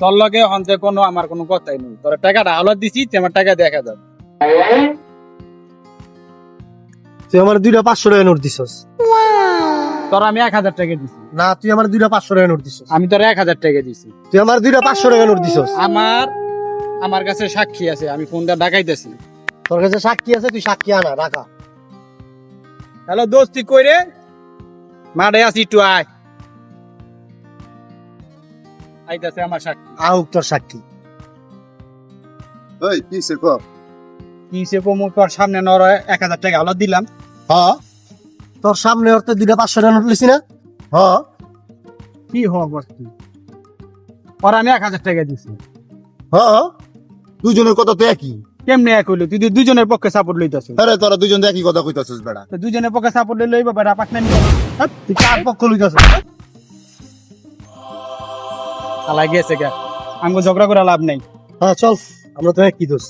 তোর লগে হন্তে কোনো আমার কোনো কথাই নেই, তোর টাকাটা হাওলাত দিছি, তুই আমার টাকা দেখা যাবে। তুই আমার 2টা 500 টাকা নোট দিছস। তোর আমি 1000 টাকা দিছি। না, তুই আমার 2টা 500 টাকা নোট দিছস। আমি তোর 1000 টাকা দিছি। তুই আমার 2টা 500 টাকা নোট দিছস। আমার কাছে সাক্ষী আছে, আমি ফোনটা ডাকাইতেছি। তোর কাছে সাক্ষী আছে, তুই সাক্ষী আনা রাখা। হ্যালো দোস্তি কইরে মাঠে আসি, একটু আয়। আইতাছে আমার সাক্ষী। আউক তোর সাক্ষী। এই কি সে কর? কি সে কমু, তোর সামনে নর 1000 টাকা হাওলাত দিলাম। হ্যাঁ, তোর সামনে ওর তো 2টা 500 টাকা নোট লিছি না? হ্যাঁ। কি হওয়া করছি, ওর আমি 1000 টাকা দিছি। হ্যাঁ, দুজনের কথা তো একই। কেমনে এক হইলো? তুই দুজনের পক্ষে সাপোর্ট লইতাছিস। আরে তোরা দুজন একই কথা কইতাছিস বেড়া। তো দুজনের পক্ষে সাপোর্ট লইবা বেটা, পাকনামি। তুই কার পক্ষ লইতাছস? আলাই গেছে গা, আমাকে ঝগড়া করে লাভ নাই। হ্যাঁ চল, আমরা তো একই দোষ।